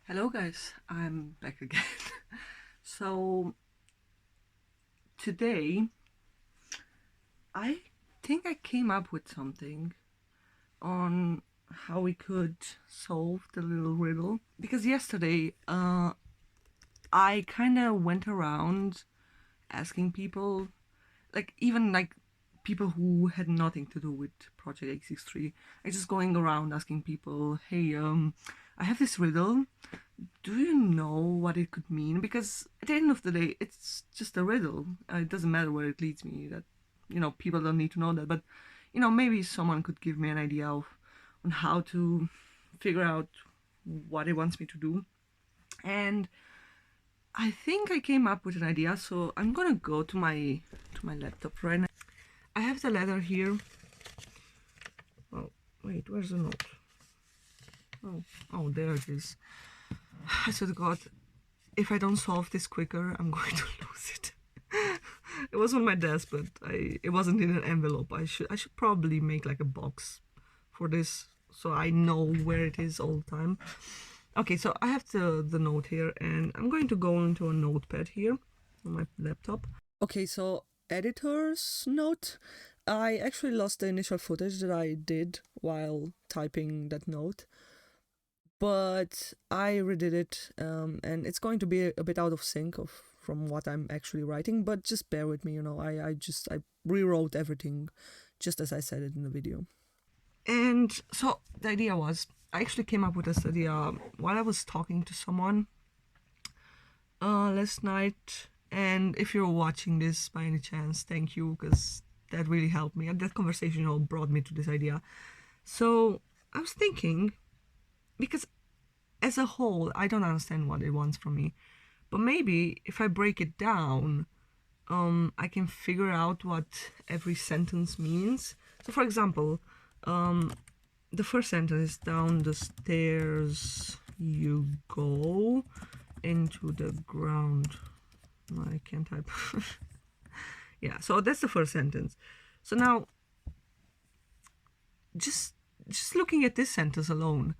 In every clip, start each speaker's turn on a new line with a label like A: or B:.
A: Hello guys, I'm back again. So today I think I came up with something on how we could solve the little riddle, because yesterday I kind of went around asking people, even people who had nothing to do with Project 863. I just going around asking people, hey, I have this riddle. Do you know what it could mean? Because at the end of the day, it's just a riddle. It doesn't matter where it leads me. That people don't need to know that. But maybe someone could give me an idea of on how to figure out what it wants me to do. And I think I came up with an idea. So I'm gonna go to my laptop right now. I have the letter here. Oh wait, where's the note? Oh, there it is. I swear to God, if I don't solve this quicker, I'm going to lose it. It was on my desk, but it wasn't in an envelope. I should probably make like a box for this so I know where it is all the time. Okay, so I have the note here, and I'm going to go into a notepad here on my laptop. Okay, so editor's note. I actually lost the initial footage that I did while typing that note, but I redid it, and it's going to be a bit out of sync from what I'm actually writing, but just bear with me, I rewrote everything just as I said it in the video. And so the idea was, I actually came up with this idea while I was talking to someone last night, and if you're watching this by any chance, thank you, because that really helped me, and that conversation brought me to this idea. So I was thinking, because as a whole, I don't understand what it wants from me. But maybe if I break it down, I can figure out what every sentence means. So for example, the first sentence is down the stairs you go into the ground. I can't type. Yeah, so that's the first sentence. So now, just looking at this sentence alone,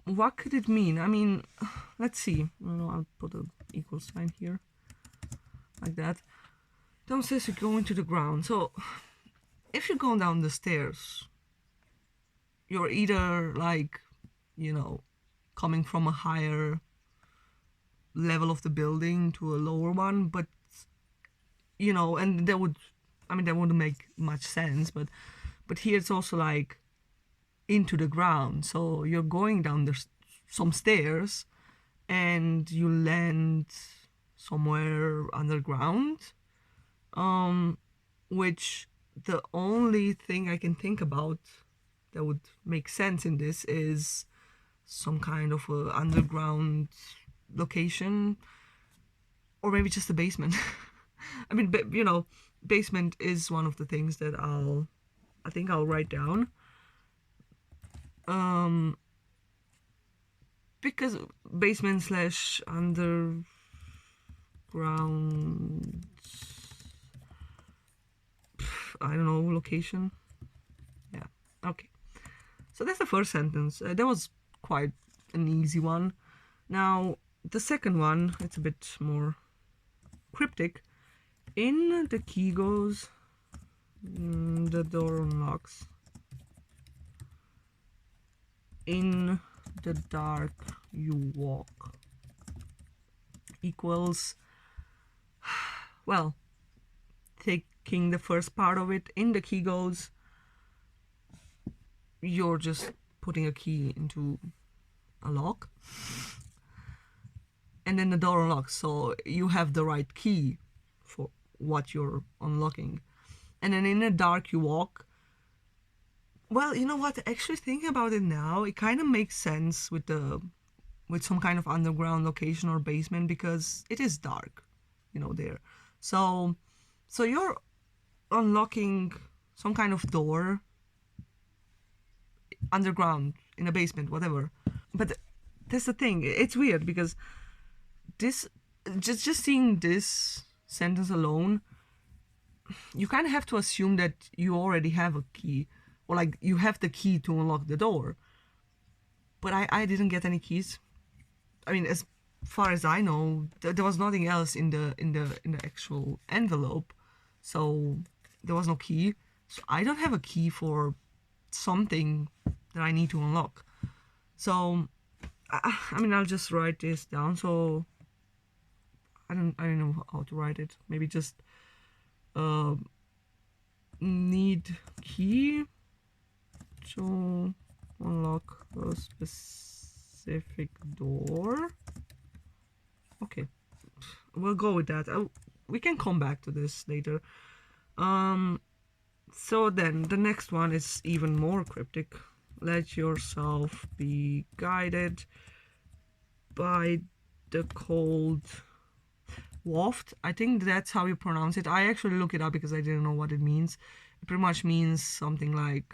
A: what could it mean? I mean, let's see. I'll put an equal sign here, like that. Downstairs you go into the ground. So if you're going down the stairs, you're either coming from a higher level of the building to a lower one, but and that wouldn't make much sense, but here it's also like into the ground. So you're going down some stairs and you land somewhere underground, which the only thing I can think about that would make sense in this is some kind of a underground location, or maybe just a basement. I mean, basement is one of the things that I think I'll write down. Because basement slash underground, I don't know, location. Yeah, okay. So that's the first sentence. That was quite an easy one. Now, the second one, it's a bit more cryptic. In the key goes, the door unlocks. In the dark you walk equals, well, taking the first part of it, in the key goes, you're just putting a key into a lock, and then the door unlocks, so you have the right key for what you're unlocking. And then in the dark you walk. Well, you know what, actually thinking about it now, it kind of makes sense with some kind of underground location or basement, because it is dark, there. So you're unlocking some kind of door underground in a basement, whatever. But that's the thing, it's weird, because this, just seeing this sentence alone, you kind of have to assume that you already have a key, or like you have the key to unlock the door. But I didn't get any keys, I mean, as far as I know, there was nothing else in the actual envelope, so there was no key. So I don't have a key for something that I need to unlock. So I mean, I'll just write this down. So I don't know how to write it. Maybe just uh, need key to unlock a specific door. Okay, we'll go with that. We can come back to this later. So then the next one is even more cryptic. Let yourself be guided by the cold waft. I think that's how you pronounce it. I actually looked it up because I didn't know what it means. It pretty much means something like,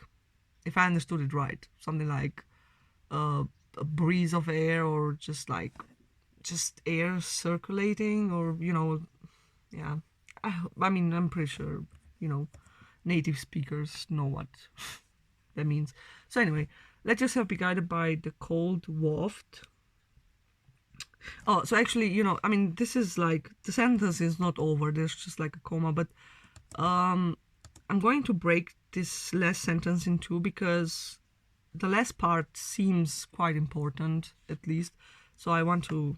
A: if I understood it right, something like a breeze of air, or just air circulating, or yeah. I mean, I'm pretty sure native speakers know what that means. So anyway, let yourself be guided by the cold waft. Oh, so actually, I mean, this is like, the sentence is not over, there's just like a comma, but I'm going to break this last sentence in two, because the last part seems quite important, at least. So I want to,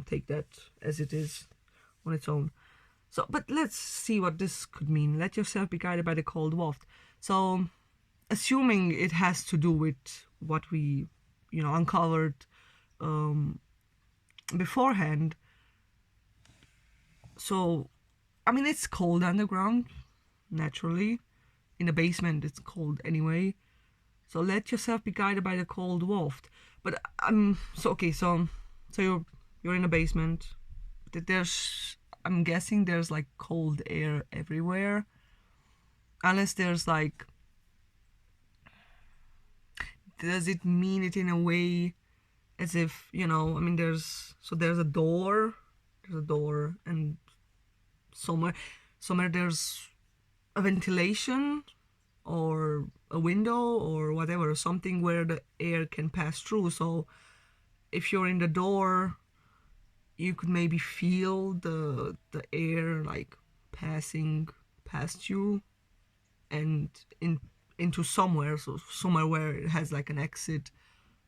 A: take that as it is on its own. So, but let's see what this could mean. Let yourself be guided by the cold waft. So, assuming it has to do with what we, uncovered beforehand. So, I mean, it's cold underground, naturally. In the basement, it's cold anyway. So let yourself be guided by the cold waft. But so you're in a basement. I'm guessing there's like cold air everywhere, unless there's like, does it mean it in a way as if, I mean, there's a door, and somewhere there's a ventilation or a window or whatever, something where the air can pass through. So if you're in the door, you could maybe feel the air like passing past you and into somewhere, so somewhere where it has like an exit.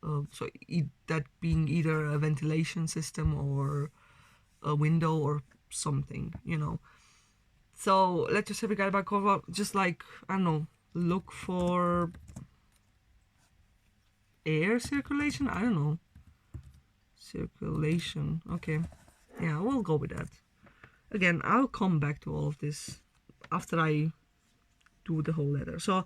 A: So that being either a ventilation system or a window or something, So let yourself be guided by cover. Just like, I don't know, look for air circulation. I don't know. Circulation. Okay. Yeah, we'll go with that. Again, I'll come back to all of this after I do the whole letter. So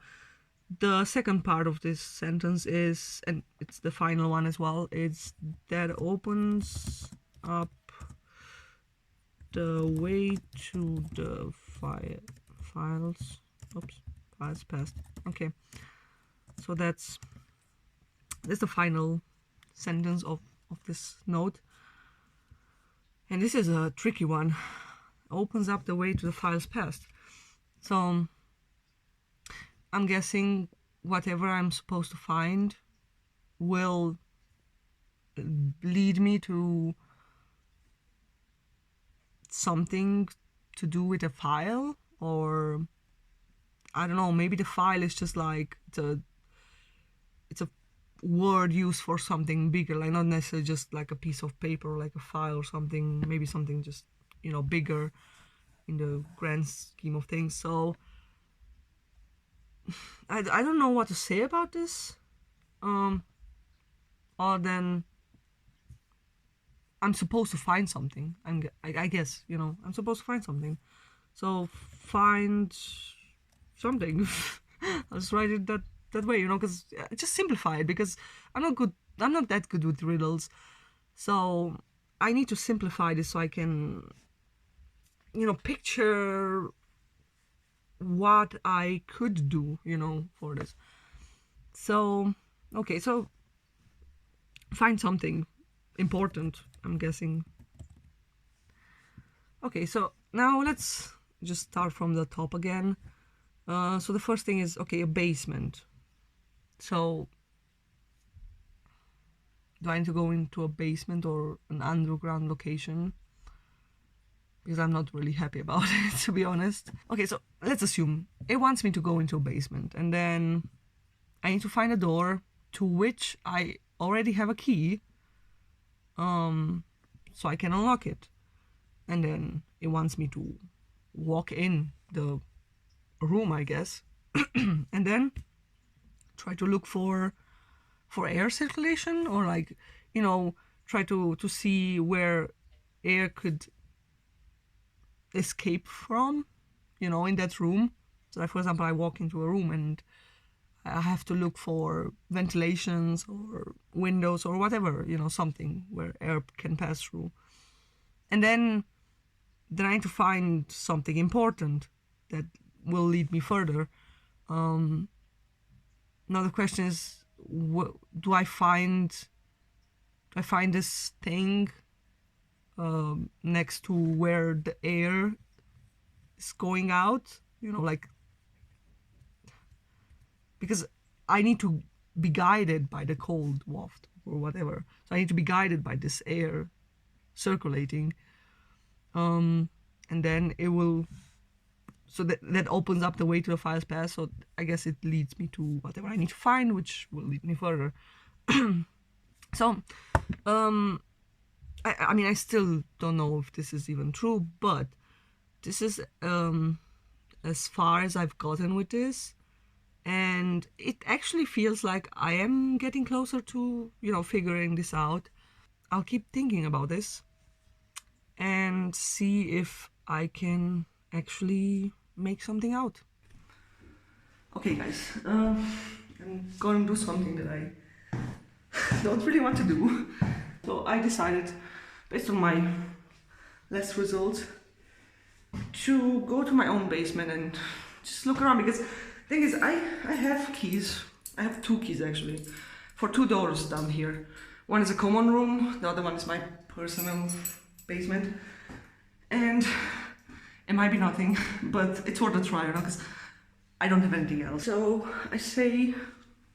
A: the second part of this sentence is, and it's the final one as well, it's that opens up the way to the files. Oops, files passed. Okay, so that's the final sentence of this note, and this is a tricky one. Opens up the way to the files passed. So I'm guessing whatever I'm supposed to find will lead me to something to do with a file, or I don't know, maybe the file is just like it's a word used for something bigger, like not necessarily just like a piece of paper or like a file or something, maybe something just bigger in the grand scheme of things. So I don't know what to say about this, other than I'm supposed to find something. I guess, I'm supposed to find something. So find something. I'll just write it that way, because just simplify it, because I'm not that good with riddles. So I need to simplify this so I can, picture what I could do, for this. So, okay, so find something important, I'm guessing. Okay, so now let's just start from the top again. So the first thing is, okay, a basement. So do I need to go into a basement or an underground location? Because I'm not really happy about it, to be honest. Okay, so let's assume it wants me to go into a basement, and then I need to find a door to which I already have a key, so I can unlock it. And then it wants me to walk in the room, I guess, and then try to look for air circulation, or like, you know, try to see where air could escape from, you know, in that room. So like, for example, I walk into a room and I have to look for ventilations or windows or whatever, you know, something where air can pass through. And then I need to find something important that will lead me further. Now the question is, do I find this thing next to where the air is going out? You know, like, because I need to be guided by the cold waft or whatever. So I need to be guided by this air circulating. And then it will, so that opens up the way to the files path. So I guess it leads me to whatever I need to find, which will lead me further. So, I mean, I still don't know if this is even true, but this is as far as I've gotten with this. And it actually feels like I am getting closer to, you know, figuring this out. I'll keep thinking about this and see if I can actually make something out. Okay, guys, I'm going to do something that I don't really want to do. So I decided, based on my last results, to go to my own basement and just look around, because the thing is, I have keys. I have 2 keys actually for 2 doors down here. One is a common room, the other one is my personal basement. And it might be nothing, but it's worth a try, you know, because I don't have anything else. So I say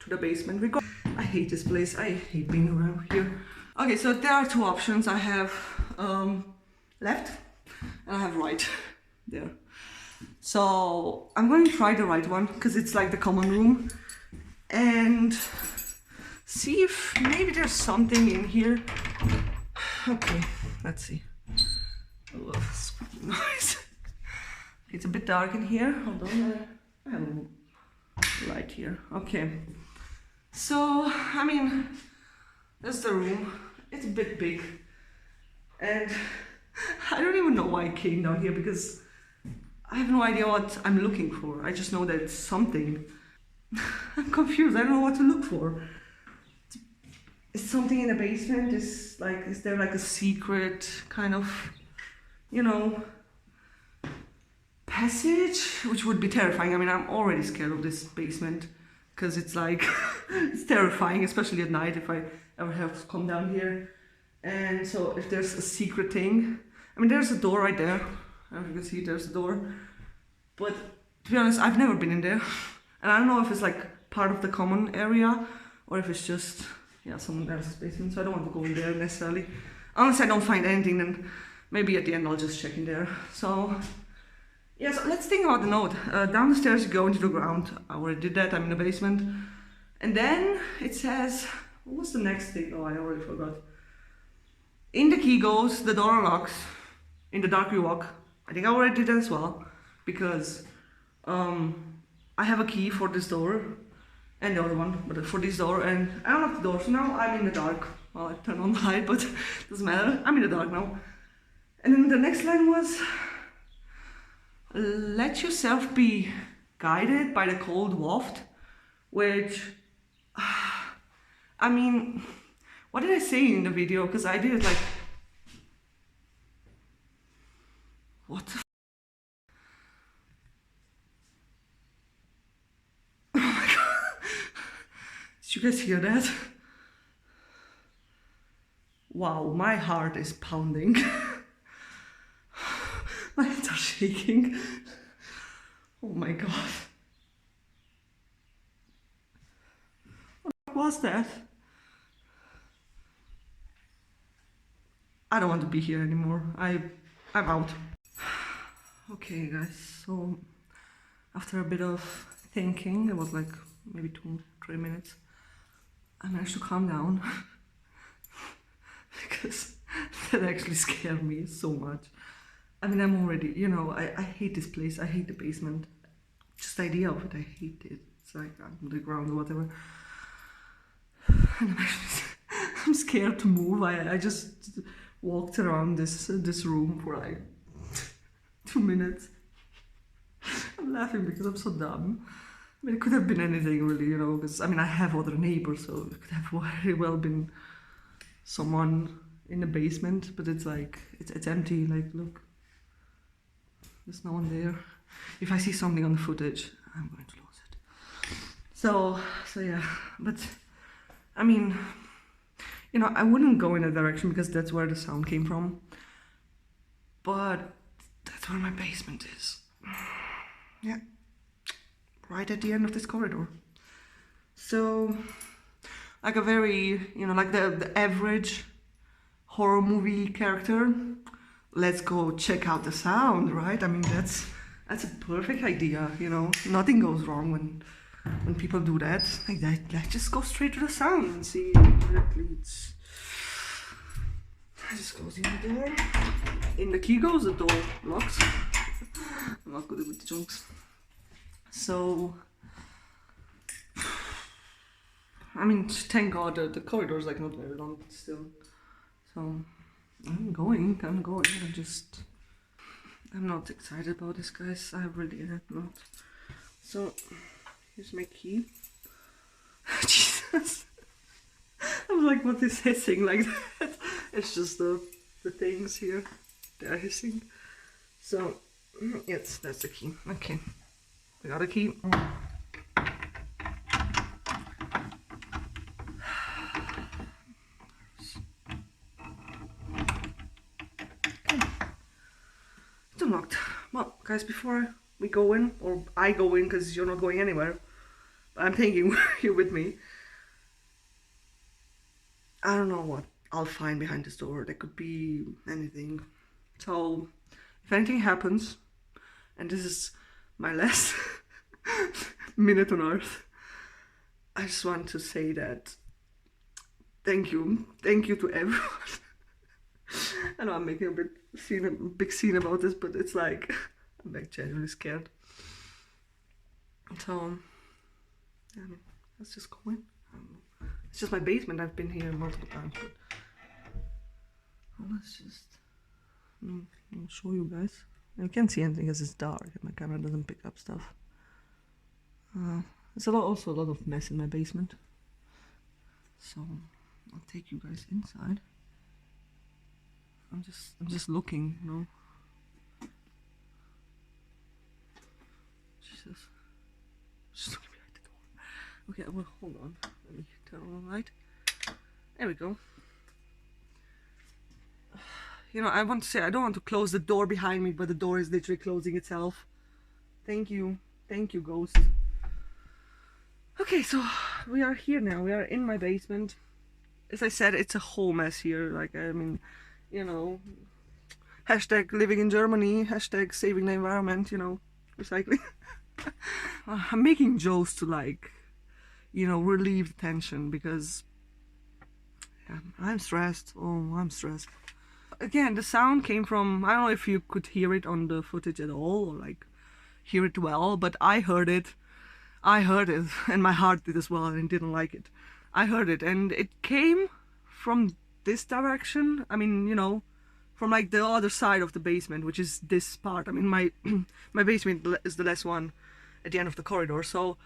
A: to the basement, we go. I hate this place. I hate being around here. Okay, so there are 2 options. I have left and I have right there. So I'm going to try the right one because it's like the common room, and see if maybe there's something in here. Okay, let's see. Oh, squeaky noise. It's a bit dark in here. Hold on, I have a light here. Okay. So, I mean, that's the room. It's a bit big. And I don't even know why I came down here, because I have no idea what I'm looking for. I just know that it's something. I'm confused. I don't know what to look for. Is something in the basement? Is there like a secret kind of, you know, passage? Which would be terrifying. I mean, I'm already scared of this basement because it's like, it's terrifying, especially at night if I ever have to come down here. And so if there's a secret thing, I mean, there's a door right there. I don't know if you can see, there's a door. But to be honest, I've never been in there. And I don't know if it's like part of the common area or if it's just, yeah, someone else's basement. So I don't want to go in there necessarily. Unless I don't find anything, then maybe at the end I'll just check in there. So, yeah, so let's think about the note. Down the stairs you go into the ground. I already did that, I'm in the basement. And then it says, what was the next thing? Oh, I already forgot. In the key goes, the door unlocks. In the dark you walk. I think I already did that as well, because I have a key for this door and the other one, but for this door, and I unlocked the door, so now I'm in the dark. Well, I turned on the light, but doesn't matter. I'm in the dark now. And then the next line was, let yourself be guided by the cold waft, which, I mean, what did I say in the video? Because I did it like, what the oh my god. Did you guys hear that? Wow, my heart is pounding. My hands are shaking. Oh my god. What was that? I don't want to be here anymore. I'm out. Okay, guys, so after a bit of thinking, it was like maybe 2-3 minutes, I managed to calm down because that actually scared me so much. I mean, I'm already, you know, I hate this place. I hate the basement. Just the idea of it, I hate it. It's like underground or whatever. And I'm actually, I'm scared to move. I just walked around this room for like 2 minutes. I'm laughing because I'm so dumb. I mean, it could have been anything really, you know, because I mean, I have other neighbors, so it could have very well been someone in the basement, but it's like, it's empty. Like, look, there's no one there. If I see something on the footage, I'm going to lose it. So yeah, but I mean, you know, I wouldn't go in that direction because that's where the sound came from, but that's where my basement is. Yeah, right at the end of this corridor. So, like a very, you know, like the average horror movie character, let's go check out the sound, right? I mean, that's a perfect idea, you know. Nothing goes wrong when people do that. Like that, let's just go straight to the sound and see where it leads. I just goes in the door. In the key goes, the door locks. I'm not good with the jokes. So, I mean, thank God the corridor is like not very long, but still. So, I'm going. I'm not excited about this, guys. I really am not. So, here's my key. Jesus. I'm like, what is hissing like that? It's just the things here. They're hissing. So, yes, that's the key. Okay. We got a key. It's unlocked. Well, guys, before we go in, or I go in because you're not going anywhere, but I'm thinking you're with me. I don't know what I'll find behind this door. There could be anything. So, if anything happens, and this is my last minute on Earth, I just want to say that thank you to everyone. I know I'm making a big scene about this, but it's like I'm like genuinely scared. So, yeah, I mean, let's just go in. I don't know. It's just my basement. I've been here multiple times, but let's just I'll show you guys. You can't see anything because it's dark and my camera doesn't pick up stuff. There's also a lot of mess in my basement. So I'll take you guys inside. I'm just looking, you know. Jesus. Just looking behind the door. Okay, well, hold on. Let me turn on the light. There we go. You know, I want to say I don't want to close the door behind me, but the door is literally closing itself. Thank you, ghost. Okay, so we are here now. We are in my basement. As I said, it's a whole mess here. Like, I mean, you know, hashtag living in Germany, hashtag saving the environment, you know, recycling. I'm making jokes to, like, you know, relieve the tension because yeah, I'm stressed. Oh, I'm stressed. Again, the sound came from, I don't know if you could hear it on the footage at all or like hear it well, but I heard it, and my heart did as well, and I didn't like it. I heard it, and it came from this direction. I mean, you know, from like the other side of the basement, which is this part. I mean, my my basement is the last one at the end of the corridor, so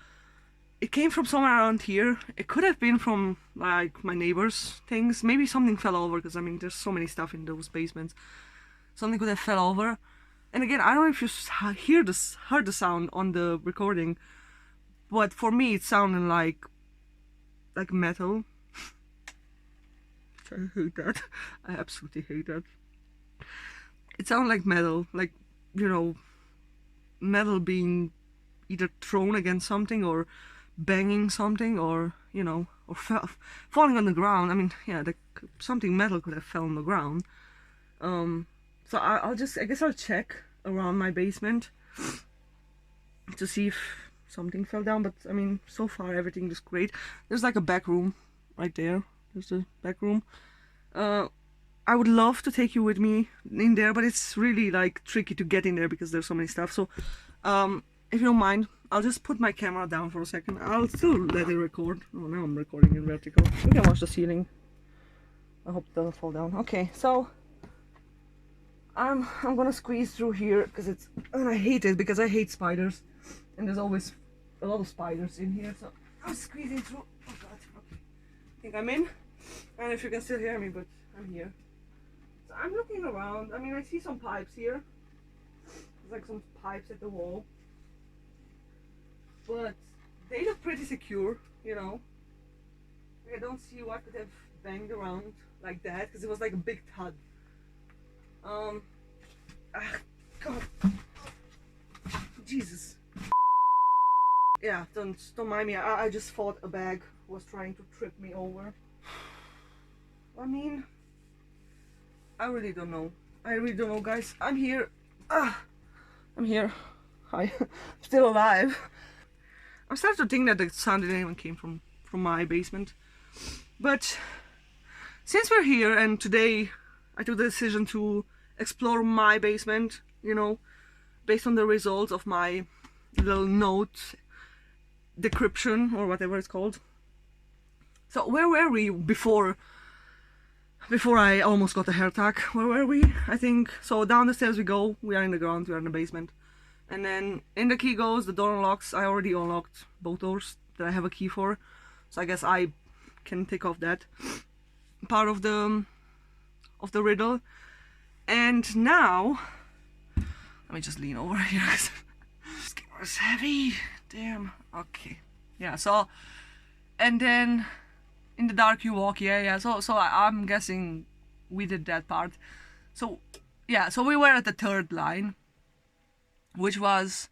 A: it came from somewhere around here. It could have been from like my neighbor's things. Maybe something fell over, because I mean there's so many stuff in those basements. Something could have fell over. And again, I don't know if you heard the sound on the recording, but for me it sounded like metal. I hate that. I absolutely hate that. It sounded like metal, like, you know, metal being either thrown against something or banging something, or, you know, or falling on the ground. I mean, yeah, something metal could have fell on the ground. So I guess I'll check around my basement to see if something fell down, but I mean, so far everything is great. There's like a back room right there. There's the back room. I would love to take you with me in there, but it's really like tricky to get in there because there's so many stuff. So if you don't mind, I'll just put my camera down for a second. I'll still let it record. Oh, now I'm recording in vertical. You can watch the ceiling. I hope it doesn't fall down. Okay, so I'm gonna squeeze through here because and I hate it because I hate spiders, and there's always a lot of spiders in here. So I'm squeezing through. Oh god. Okay. I think I'm in. I don't know if you can still hear me, but I'm here. So I'm looking around. I mean, I see some pipes here. There's like some pipes at the wall, but they look pretty secure, you know. I don't see what could have banged around like that because it was like a big thud. God, Jesus. Yeah, don't mind me. I just thought a bag was trying to trip me over. I mean, I really don't know. I really don't know, guys. I'm here. I'm here. Hi. I'm still alive. I'm starting to think that the sound didn't even came from my basement. But since we're here and today I took the decision to explore my basement, you know, based on the results of my little note decryption or whatever it's called. So where were we before I almost got a heart attack? Where were we? I think so. Down the stairs we go. We are in the ground. We are in the basement, and then in the key goes. The door unlocks. I already unlocked both doors that I have a key for, so I guess I can take off that part of the riddle. And now let me just lean over here. This camera's heavy. Damn. Okay. Yeah. So, and then in the dark you walk. Yeah. So I'm guessing we did that part. So yeah. So we were at the third line, which was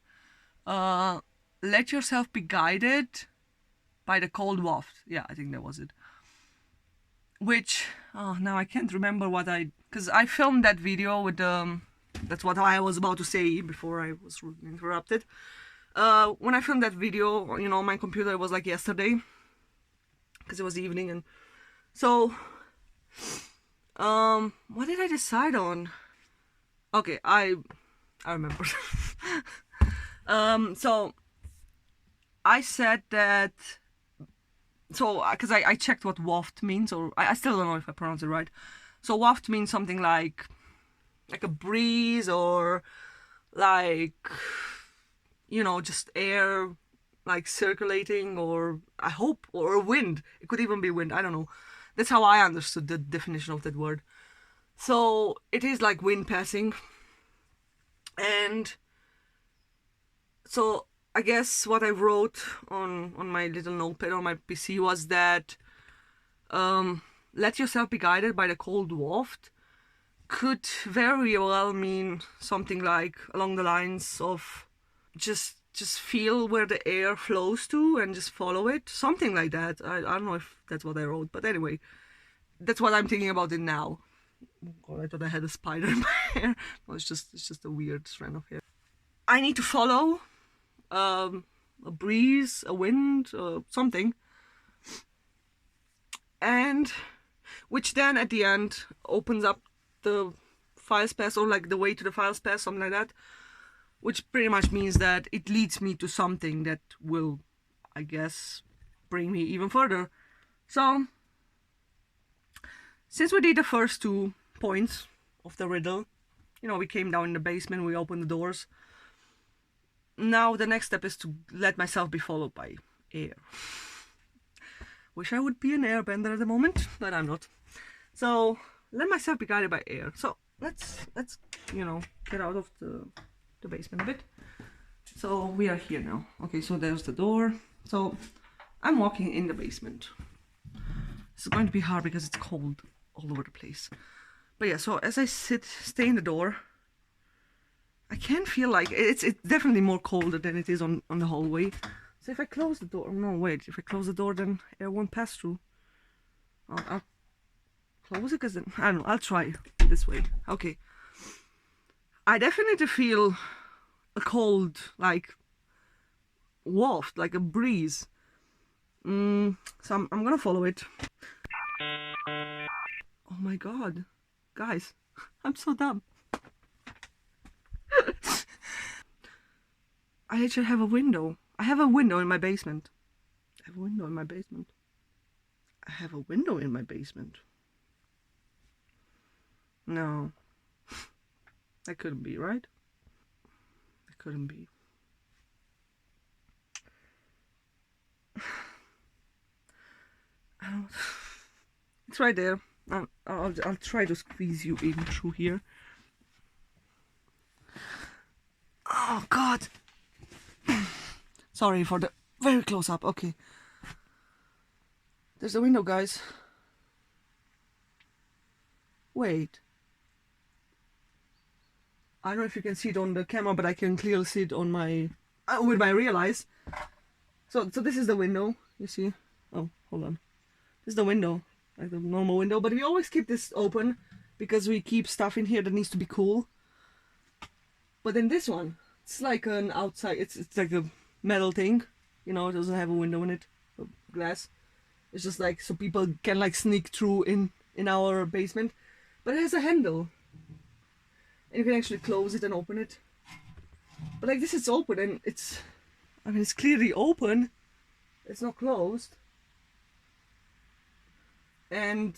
A: let yourself be guided by the cold waft. Yeah, I think that was it. Which now I can't remember what because I filmed that video with that's what I was about to say before I was rudely interrupted. When I filmed that video, you know, my computer was like yesterday because it was evening, and so what did I decide on? Okay, I remember. So I said that. So, because I checked what waft means, or I still don't know if I pronounce it right. So waft means something like a breeze, or like, you know, just air like circulating, or I hope, or wind. It could even be wind. I don't know. That's how I understood the definition of that word. So it is like wind passing, and so I guess what I wrote on my little notepad on my PC was that let yourself be guided by the cold waft could very well mean something like along the lines of just feel where the air flows to and just follow it. Something like that. I don't know if that's what I wrote, but anyway, that's what I'm thinking about it now. Oh, I thought I had a spider in my hair. No, it's just a weird strand of hair. I need to follow a breeze, a wind, something, and which then at the end opens up the file space, or like the way to the file space, something like that, which pretty much means that it leads me to something that will, I guess, bring me even further. So since we did the first 2 points of the riddle, you know, we came down in the basement, we opened the doors. Now the next step is to let myself be followed by air. Wish I would be an airbender at the moment, but I'm not. So let myself be guided by air. So let's you know, get out of the basement a bit. So we are here now. Okay, so there's the door. So I'm walking in the basement. This is going to be hard because it's cold all over the place. But yeah, so as I stay in the door, I can feel like it's definitely more colder than it is on the hallway. So if I close the door, no wait, if I close the door then air won't pass through. I'll close it because then, I don't know, I'll try. this way. Okay. I definitely feel a cold, like, waft, like a breeze. So I'm gonna follow it. Oh my god. Guys, I'm so dumb. I actually have a window. I have a window in my basement. I have a window in my basement. I have a window in my basement. No. That couldn't be, right? That couldn't be. I don't... It's right there. I'll try to squeeze you in through here. Oh god. Sorry for the very close up. Okay. There's a window, guys. Wait. I don't know if you can see it on the camera, but I can clearly see it on my with my real eyes. So this is the window. You see? Oh, hold on. This is the window, like the normal window. But we always keep this open because we keep stuff in here that needs to be cool. But then this one, it's like an outside. It's like a metal thing. You know, it doesn't have a window in it, glass. It's just like so people can like sneak through in our basement. But it has a handle. And you can actually close it and open it. But like this is open and it's... I mean, it's clearly open. It's not closed. And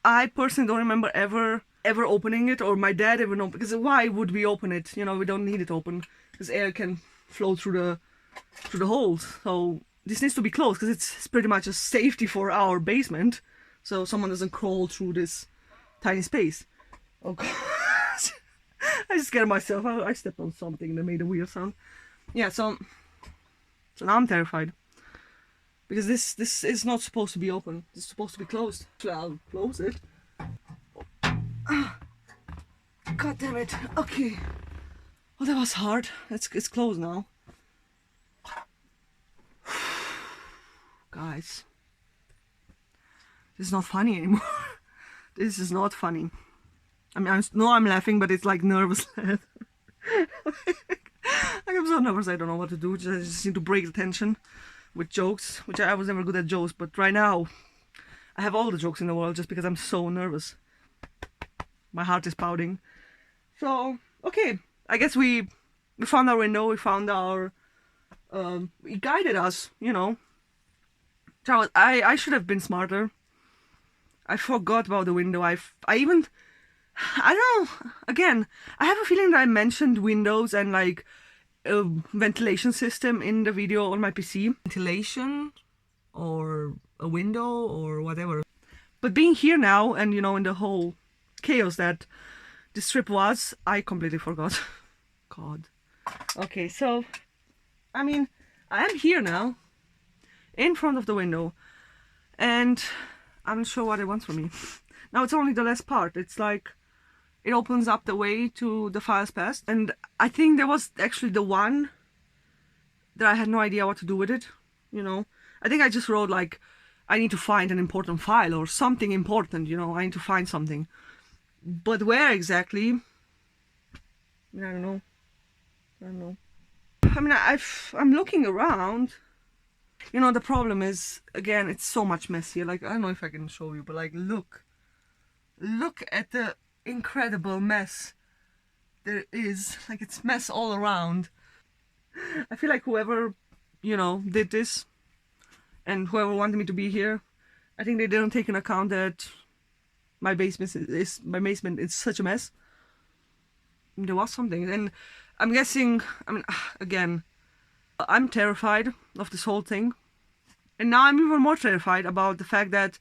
A: I personally don't remember ever opening it, or my dad ever know, because why would we open it? You know, we don't need it open because air can flow through the holes. So this needs to be closed because it's pretty much a safety for our basement, so someone doesn't crawl through this tiny space. Oh god. I just scared myself. I stepped on something that made a weird sound. Yeah, so now I'm terrified. Because this is not supposed to be open. It's supposed to be closed. So I'll close it. God damn it. Okay. Oh, that was hard. It's closed now. Guys. This is not funny anymore. This is not funny. I mean, I know I'm laughing, but it's like nervous laugh. Like, I'm so nervous, I don't know what to do. I just need to break the tension with jokes, which I was never good at jokes, but right now I have all the jokes in the world just because I'm so nervous. My heart is pounding. So, okay, I guess we found our window, we found our... it guided us, you know. So I should have been smarter. I forgot about the window. I don't know, again, I have a feeling that I mentioned windows and like a ventilation system in the video on my PC. Ventilation or a window or whatever. But being here now and, you know, in the whole chaos that this trip was, I completely forgot. God. Okay, so, I mean, I am here now, in front of the window, and I'm not sure what it wants from me. Now it's only the last part. It's like, it opens up the way to the files past, and I think there was actually the one that I had no idea what to do with it, you know. I think I just wrote like, I need to find an important file or something important, you know, I need to find something. But where exactly? I don't know. I don't know. I mean, I'm looking around. You know, the problem is, again, it's so much messier. Like, I don't know if I can show you, but like, look at the incredible mess there is. Like, it's mess all around. I feel like whoever, you know, did this and whoever wanted me to be here, I think they didn't take into account that my basement is such a mess. There was something, and I'm guessing, I mean, again, I'm terrified of this whole thing, and now I'm even more terrified about the fact that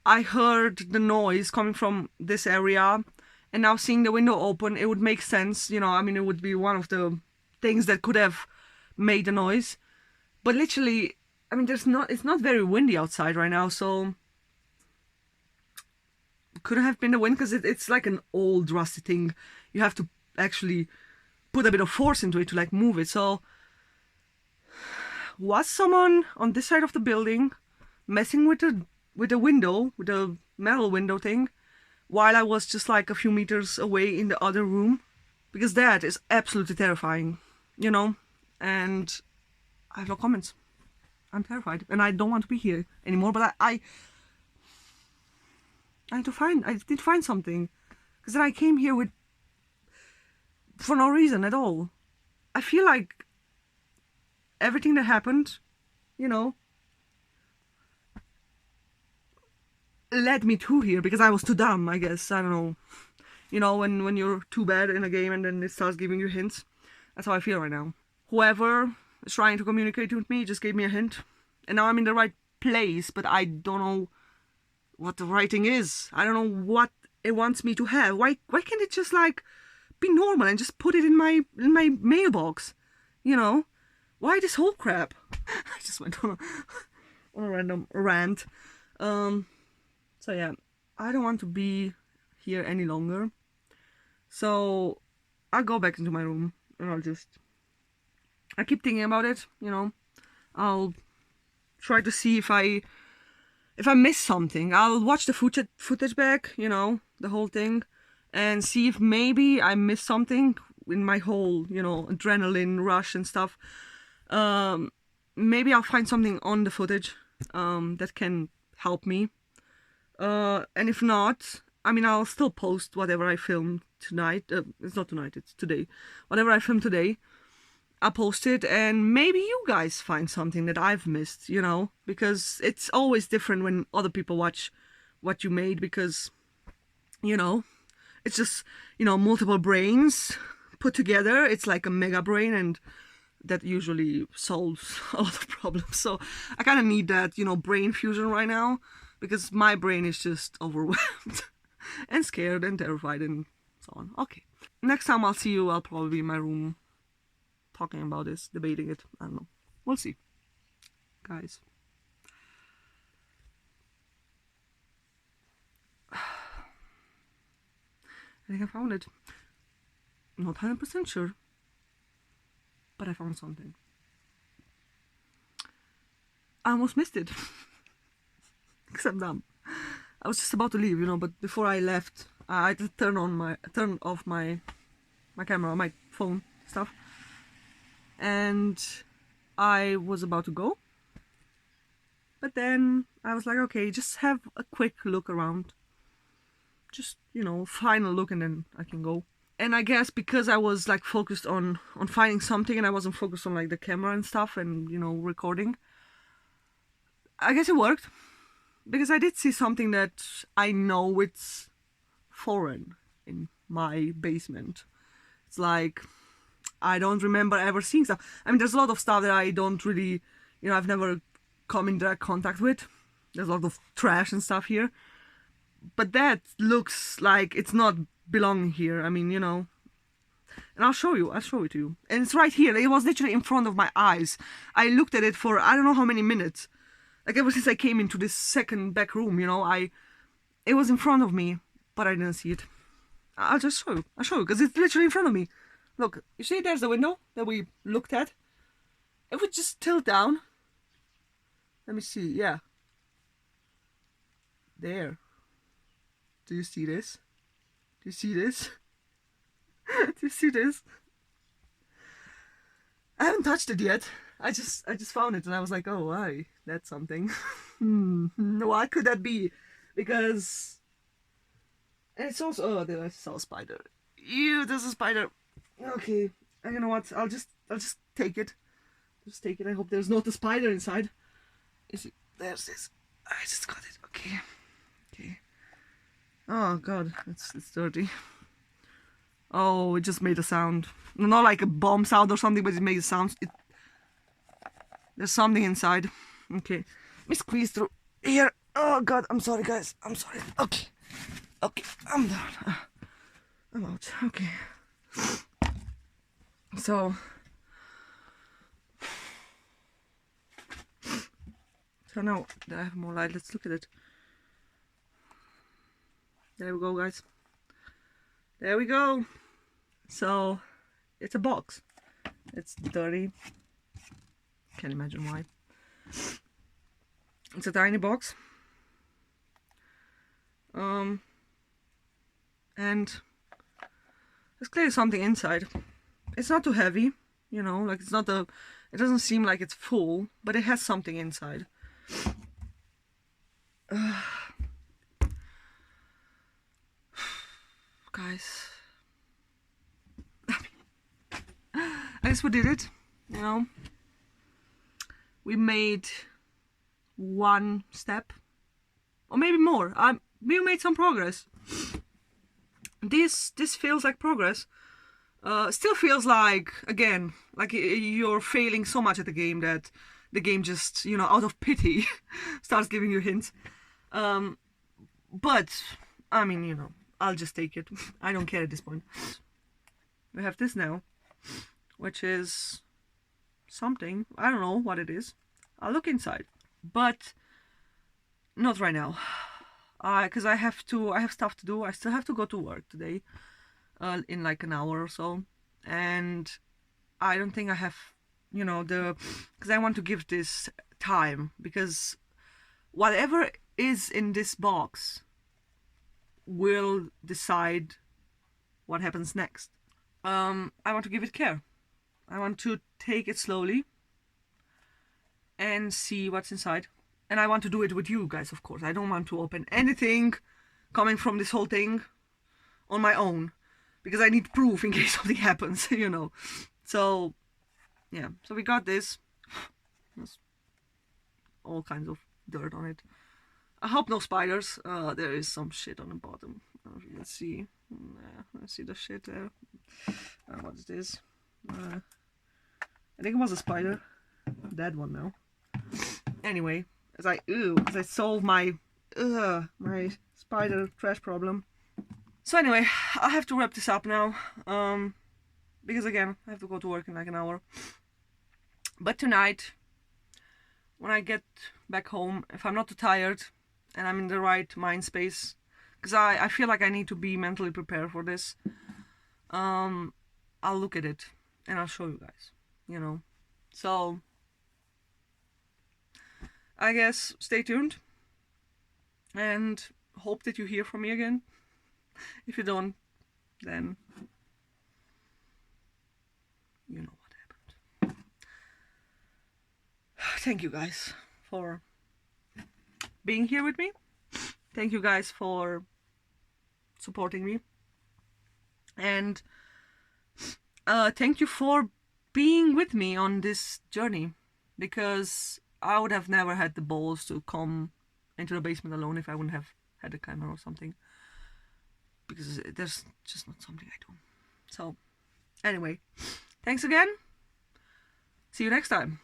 A: I heard the noise coming from this area, and now seeing the window open, it would make sense, you know. I mean, it would be one of the things that could have made the noise, but literally, I mean, it's not very windy outside right now, so could have been the wind, because it's like an old rusty thing. You have to actually put a bit of force into it to like move it. So was someone on this side of the building messing with the window, with the metal window thing, while I was just like a few meters away in the other room, because that is absolutely terrifying, you know. And I have no comments. I'm terrified, and I don't want to be here anymore. But I did find something, because then I came here with for no reason at all. I feel like everything that happened, you know, led me to here because I was too dumb, I guess. I don't know. You know, when you're too bad in a game and then it starts giving you hints. That's how I feel right now. Whoever is trying to communicate with me just gave me a hint. And now I'm in the right place, but I don't know what the writing is. I don't know what it wants me to have. Why can't it just like be normal and just put it in my mailbox? You know? Why this whole crap? I just went on a random rant. So yeah, I don't want to be here any longer. So I'll go back into my room and I keep thinking about it, you know. I'll try to see if I miss something. I'll watch the footage back, you know, the whole thing, and see if maybe I miss something in my whole, you know, adrenaline rush and stuff. Maybe I'll find something on the footage that can help me. And if not, I mean, I'll still post whatever I filmed tonight. It's not tonight, it's today. Whatever I filmed today, I'll post it, and maybe you guys find something that I've missed, you know, because it's always different when other people watch what you made, because, you know, it's just, you know, multiple brains put together. It's like a mega brain, and that usually solves a lot of problems. So I kind of need that, you know, brain fusion right now, because my brain is just overwhelmed and scared and terrified and so on. Okay, next time I'll see you, I'll probably be in my room talking about this, debating it. I don't know. We'll see. Guys. I think I found it. Not 100% sure, but I found something. I almost missed it. Because I'm dumb. I was just about to leave, you know, but before I left, I just turned off my camera, my phone stuff. And I was about to go, but then I was like, okay, just have a quick look around, just, you know, final look, and then I can go. And I guess because I was like focused on finding something, and I wasn't focused on like the camera and stuff and, you know, recording, I guess it worked, because I did see something that I know it's foreign in my basement. It's like, I don't remember ever seeing stuff. I mean, there's a lot of stuff that I don't really, you know, I've never come in direct contact with. There's a lot of trash and stuff here. But that looks like it's not belonging here. I mean, you know. And I'll show it to you. And it's right here. It was literally in front of my eyes. I looked at it for I don't know how many minutes. Like ever since I came into this second back room, you know, it was in front of me, but I didn't see it. I'll just show you. I'll show you, because it's literally in front of me. Look, you see there's the window that we looked at? If we just tilt down, let me see, yeah. There. Do you see this? Do you see this? Do you see this? I haven't touched it yet. I just found it and I was like, oh, why? That's something. What could that be? Because... And it's also... Oh, there I saw a spider. Ew, there's a spider. Okay, and you know what? I'll just take it. Just take it. I hope there's not a spider inside. Is it? There's this. I just got it. Okay. Okay. Oh god, it's dirty. Oh, it just made a sound. Not like a bomb sound or something, but it made a sound. There's something inside. Okay. Let me squeeze through here. Oh god, I'm sorry guys. I'm sorry. Okay. Okay, I'm done. I'm out. Okay. So now that I have more light, let's look at it. There we go, guys. There we go. So it's a box. It's dirty. Can't imagine why. It's a tiny box. and there's clearly something inside. It's not too heavy, you know, like it's not a, it doesn't seem like it's full, but it has something inside. Guys, I guess we did it, you know. We made one step, or maybe more. We made some progress. This feels like progress. Still feels like, again, like you're failing so much at the game that the game just, you know, out of pity starts giving you hints. But I mean, you know, I'll just take it. I don't care at this point. We have this now, which is something. I don't know what it is. I'll look inside, but not right now. Because I have stuff to do. I still have to go to work today, in like an hour or so, and I don't think I have, you know, because I want to give this time, because whatever is in this box will decide what happens next. I want to give it care. I want to take it slowly and see what's inside. And I want to do it with you guys, of course. I don't want to open anything coming from this whole thing on my own, because I need proof in case something happens, you know. So, yeah. So we got this. There's all kinds of dirt on it. I hope no spiders. There is some shit on the bottom. I don't know if you can see. I see the shit there. What's this? I think it was a spider. Dead one now. Anyway, as I solve my spider trash problem. So anyway, I have to wrap this up now. Because again, I have to go to work in like an hour. But tonight, when I get back home, if I'm not too tired and I'm in the right mind space, because I feel like I need to be mentally prepared for this, I'll look at it and I'll show you guys, you know. So I guess stay tuned and hope that you hear from me again. If you don't, then you know what happened. Thank you guys for being here with me. Thank you guys for supporting me. And thank you for being with me on this journey, because I would have never had the balls to come into the basement alone if I wouldn't have had a camera or something, because there's just not something I do. So anyway, thanks again. See you next time.